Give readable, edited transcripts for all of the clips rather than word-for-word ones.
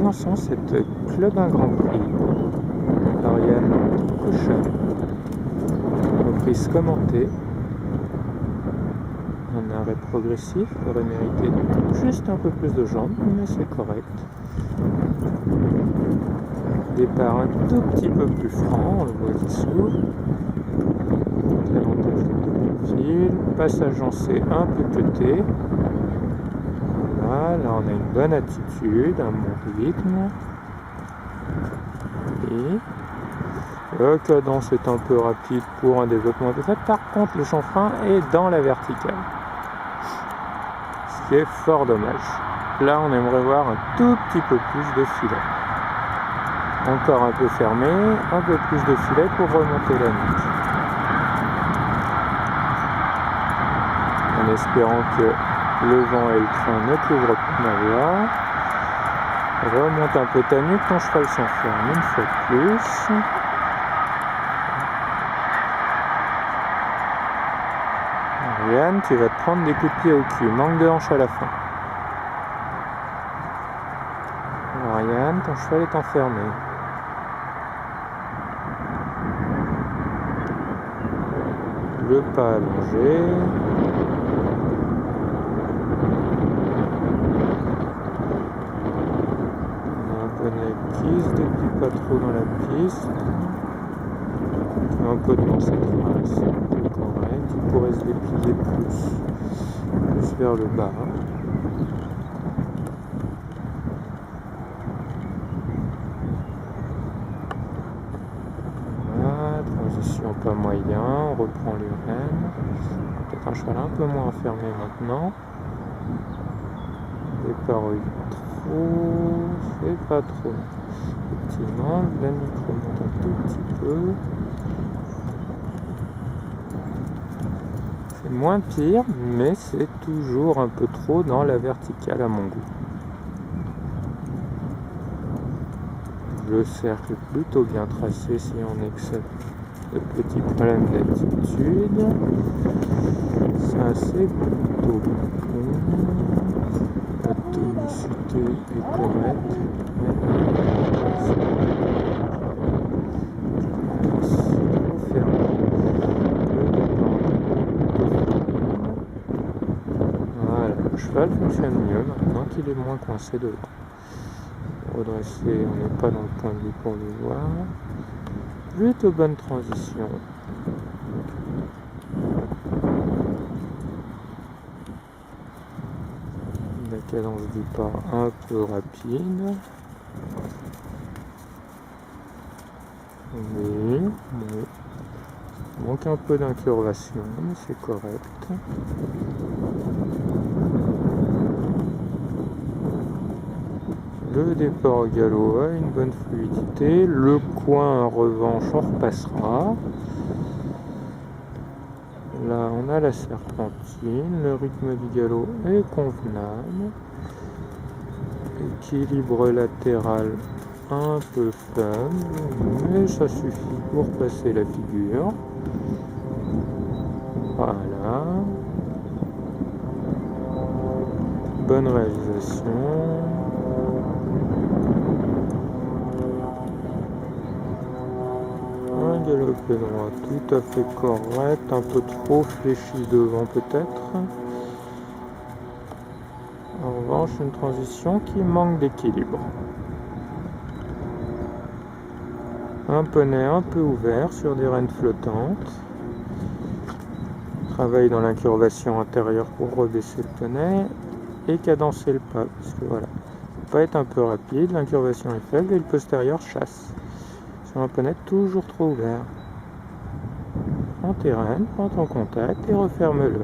commençons cette Club 1 Grand Prix. Ariane Cochin, reprise commentée. Un arrêt progressif aurait mérité juste un peu plus de jambes, mais c'est correct. Départ un tout petit peu plus franc, on le voit qui s'ouvre. Davantage de fil, passage en C un peu cuté. Voilà, là on a une bonne attitude, un bon rythme. Et la cadence est un peu rapide pour un développement de fait. Par contre, le chanfrein est dans la verticale, ce qui est fort dommage. Là, on aimerait voir un tout petit peu plus de filet. Encore un peu fermé, un peu plus de filet pour remonter la nuque. En espérant que le vent et le train ne couvrent pas ma voie. Remonte un peu ta nuque, ton cheval s'enferme une fois de plus. Ariane, tu vas te prendre des coups de pied au cul, manque de hanche à la fin. Ariane, ton cheval est enfermé. Le pas allongé. Qui se déplie pas trop dans la piste. Un peu devant cette race, c'est correct. Il pourrait se déplier plus vers le bas. Voilà, transition pas moyen, on reprend les rênes. Peut-être un cheval un peu moins enfermé maintenant. Départ trop, c'est pas trop. Effectivement, la nuque remonte un tout petit peu. C'est moins pire, mais c'est toujours un peu trop dans la verticale à mon goût. Le cercle est plutôt bien tracé si on excède de petits problèmes d'attitude. Ça c'est plutôt bon. La tonicité est correcte. Voilà, le cheval fonctionne mieux maintenant qu'il est moins coincé devant. Redressé, on n'est pas dans le point de vue pour le voir. Plutôt bonne transition. La cadence du pas un peu rapide. Oui. Il manque un peu d'incurvation, mais c'est correct. Le départ au galop a une bonne fluidité. Le coin, en revanche, on repassera. Là, on a la serpentine. Le rythme du galop est convenable. Équilibre latéral un peu faible, mais ça suffit pour passer la figure. Voilà. Bonne réalisation. Un galopé droit tout à fait correct, un peu trop fléchi devant peut-être. En revanche, une transition qui manque d'équilibre. Un poney un peu ouvert sur des rênes flottantes. Travaille dans l'incurvation intérieure pour rebaisser le poney et cadencer le pas. Parce que voilà, il faut pas être un peu rapide, l'incurvation est faible et le postérieur chasse. Sur un poney toujours trop ouvert. Prends tes rênes, prends ton contact et referme-le.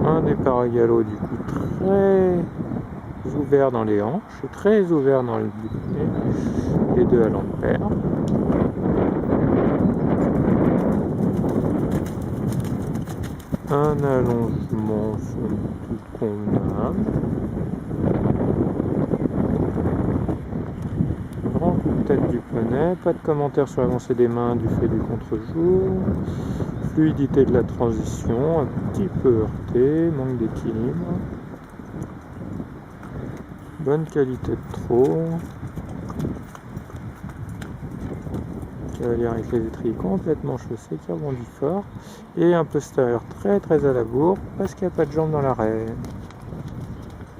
Un départ à galop du coup très ouvert dans les hanches et très ouvert dans le bout du nez. Les deux allant de pair. Un allongement tout convenable. Grand coup de tête du poney, pas de commentaire sur l'avancée des mains du fait du contre-jour. Fluidité de la transition, un petit peu heurté, manque d'équilibre. bonne qualité de trot. Cavalière avec les étriers complètement chaussés qui rebondit fort. Et un postérieur très à la bourre parce qu'il n'y a pas de jambes dans l'arène.